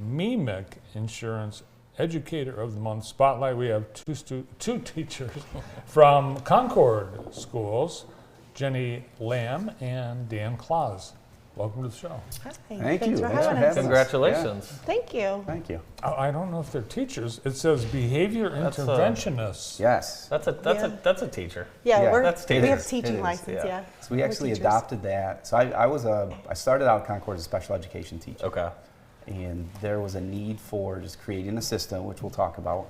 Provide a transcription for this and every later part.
MEMIC Insurance Educator of the Month spotlight. We have two teachers from Concord Schools, Jenny Lamb and Dan Claus. Welcome to the show. Hi. Thank you. For having us. Congratulations. Yeah. Thank you. Thank you. I don't know if they're teachers. It says behavior interventionists. Yes. That's a teacher. Yeah, that's we have teachers. teaching license. Yeah. So we actually adopted that. So I started out at Concord as a special education teacher. Okay. And there was a need for just creating a system, which we'll talk about.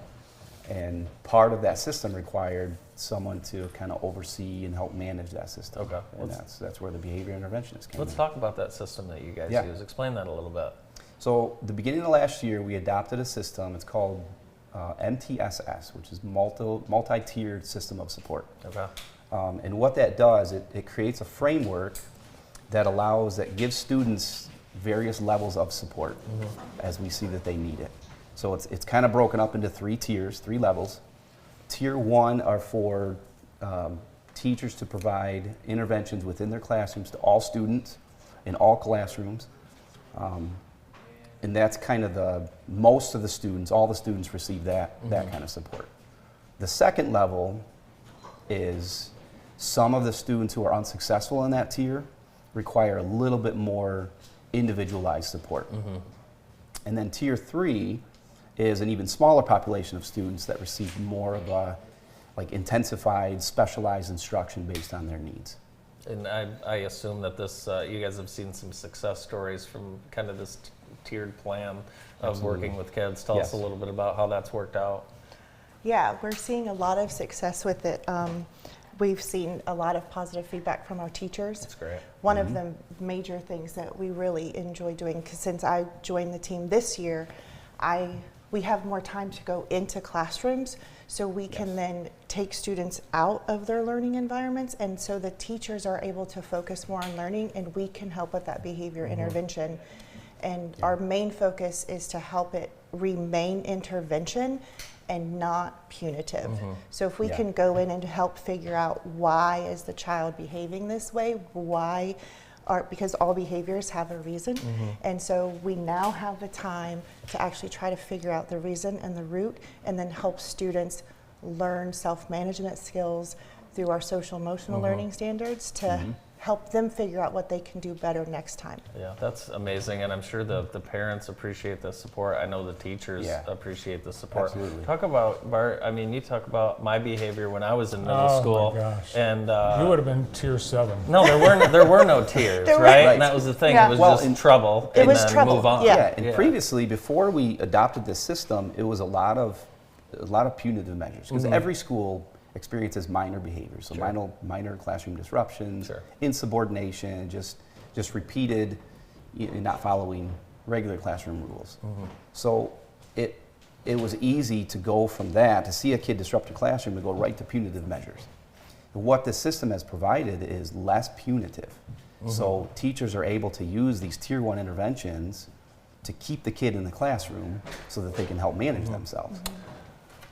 And part of that system required someone to kind of oversee and help manage that system. Okay. And that's where the behavior interventionist came in. Let's talk about that system that you guys use. Explain that a little bit. So the beginning of last year, we adopted a system. It's called MTSS, which is multi-tiered system of support. Okay. And what that does, it creates a framework that gives students various levels of support as we see that they need it. So it's kind of broken up into 3 tiers, 3 levels. Tier 1 are for teachers to provide interventions within their classrooms to all students in all classrooms. And that's kind of most of the students, all the students receive that kind of support. The second level is some of the students who are unsuccessful in that tier require a little bit more individualized support. And then tier 3 is an even smaller population of students that receive more of a intensified, specialized instruction based on their needs. And I assume that this you guys have seen some success stories from kind of this tiered plan of working with kids. Tell us a little bit about how that's worked out. Yeah, we're seeing a lot of success with it. We've seen a lot of positive feedback from our teachers. That's great. One of the major things that we really enjoy doing, because since I joined the team this year, we have more time to go into classrooms, so we can then take students out of their learning environments, and so the teachers are able to focus more on learning, and we can help with that behavior intervention. And our main focus is to help it remain intervention and not punitive. So if we can go in and help figure out why is the child behaving this way, because all behaviors have a reason. And so we now have the time to actually try to figure out the reason and the root, and then help students learn self-management skills through our social emotional learning standards to help them figure out what they can do better next time. Yeah, that's amazing, and I'm sure the parents appreciate the support. I know the teachers appreciate the support. Absolutely. Talk about, Bart, I mean, you talk about my behavior when I was in middle school. My gosh. And you would have been tier 7. No, there were no tiers, right? And that was the thing. Yeah. It was just trouble. It was then trouble. Move on. And previously, before we adopted this system, it was a lot of punitive measures, because every school experiences minor behaviors, so minor classroom disruptions, insubordination, just repeated not following regular classroom rules. So it was easy to go from that, to see a kid disrupt a classroom, to go right to punitive measures. And what this system has provided is less punitive. So teachers are able to use these tier 1 interventions to keep the kid in the classroom so that they can help manage themselves.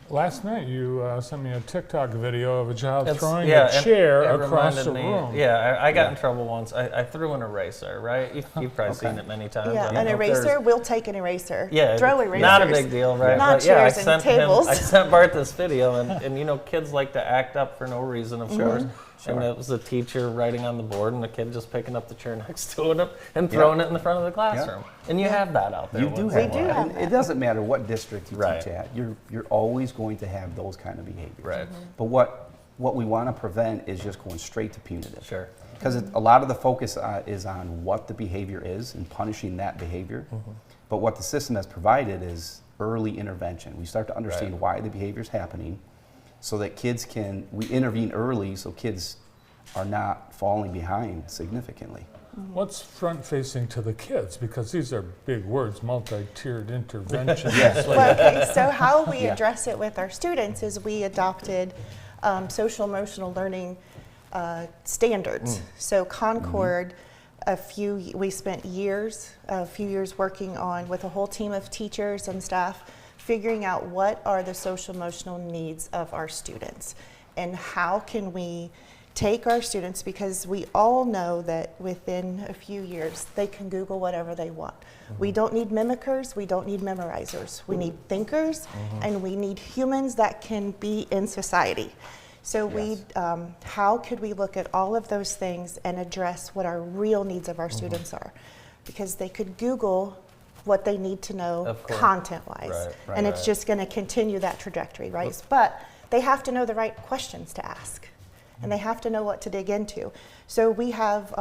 Last night you sent me a TikTok video of a child throwing a chair across the room. Yeah, I got in trouble once. I threw an eraser, right? You've probably seen it many times. Yeah, an eraser, we'll take an eraser. Yeah, throw erasers. Not a big deal, right? Not but chairs I and tables. I sent Bart this video, and kids like to act up for no reason, of course. And it was the teacher writing on the board, and the kid just picking up the chair next to it and throwing it in the front of the classroom. And you have that out there. You do have that. And it doesn't matter what district you teach at. You're always going to have those kind of behaviors. Right. But what we want to prevent is just going straight to punitive. Sure. Because a lot of the focus is on what the behavior is and punishing that behavior. But what the system has provided is early intervention. We start to understand why the behavior is happening, so that we intervene early, so kids are not falling behind significantly. What's front-facing to the kids? Because these are big words, multi-tiered intervention. So how we address it with our students is we adopted social emotional learning standards. So Concord, we spent a few years working on, with a whole team of teachers and staff, figuring out what are the social emotional needs of our students and how can we take our students, because we all know that within a few years they can Google whatever they want. We don't need mimickers, we don't need memorizers. We need thinkers, and we need humans that can be in society. So how could we look at all of those things and address what our real needs of our students are? Because they could Google what they need to know content-wise, and it's just going to continue that trajectory, right? But they have to know the right questions to ask, and they have to know what to dig into. So we have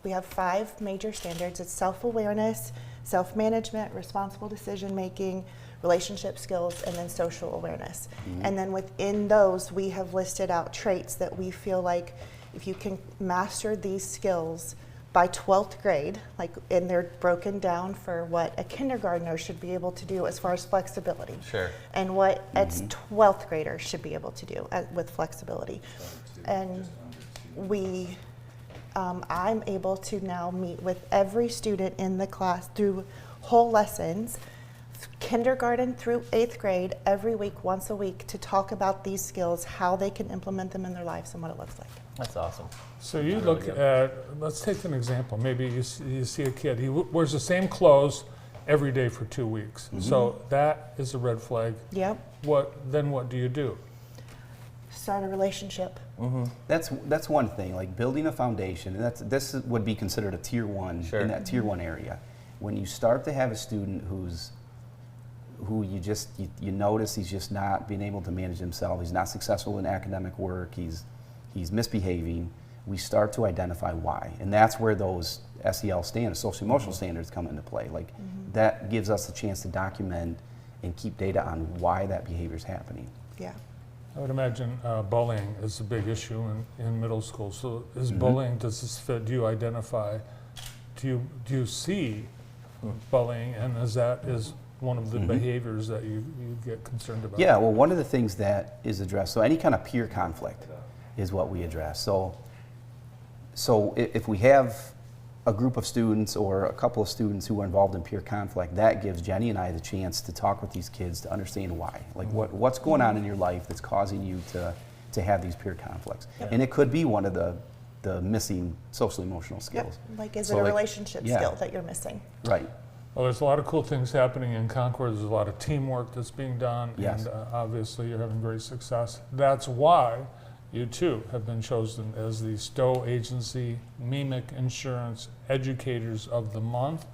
we have 5 major standards. It's self-awareness, self-management, responsible decision-making, relationship skills, and then social awareness. And then within those, we have listed out traits that we feel like if you can master these skills by 12th grade, and they're broken down for what a kindergartner should be able to do as far as flexibility. Sure. And what a 12th grader should be able to do with flexibility. And I'm able to now meet with every student in the class through whole lessons, kindergarten through 8th grade, every week, once a week, to talk about these skills, how they can implement them in their lives, and what it looks like. That's awesome. So you look at, let's take an example. Maybe you see a kid, he wears the same clothes every day for 2 weeks. So that is a red flag. Yep. Then what do you do? Start a relationship. That's one thing, like building a foundation, and this would be considered a tier 1 in that tier 1 area. When you start to have a student who you notice he's just not being able to manage himself, he's not successful in academic work, he's misbehaving, we start to identify why. And that's where those SEL standards, social emotional standards, come into play. Like that gives us a chance to document and keep data on why that behavior is happening. Yeah. I would imagine bullying is a big issue in middle school. So is bullying, does this fit, do you identify, do you see bullying, and is one of the behaviors that you get concerned about? Yeah, well, one of the things that is addressed, so any kind of peer conflict is what we address. So if we have a group of students or a couple of students who are involved in peer conflict, that gives Jenny and I the chance to talk with these kids to understand why. Like what's going on in your life that's causing you to have these peer conflicts. And it could be one of the missing social emotional skills. Yep. Like, is it a relationship skill that you're missing? Right. Well, there's a lot of cool things happening in Concord. There's a lot of teamwork that's being done, and obviously you're having great success. That's why you too have been chosen as the Stowe Agency Mimic Insurance Educators of the Month,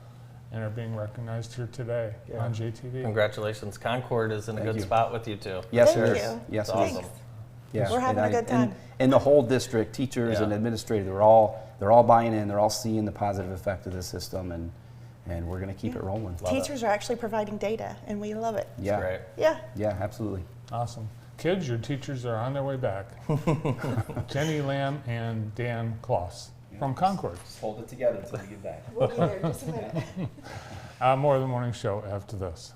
and are being recognized here today on JTV. Congratulations. Concord is in a good spot with you too. Yes, Thank it you. is. Yes, it Awesome. is. Yeah. We're having a good time. And the whole district, teachers and administrators, they're all buying in. They're all seeing the positive effect of this system, and we're going to keep it rolling. Teachers are actually providing data, and we love it. Yeah. Great. Yeah. Yeah, absolutely. Awesome. Kids, your teachers are on their way back. Jenny Lamb and Dan Claus from Concord. Just hold it together until we get back. We'll be there in just a minute. More of the morning show after this.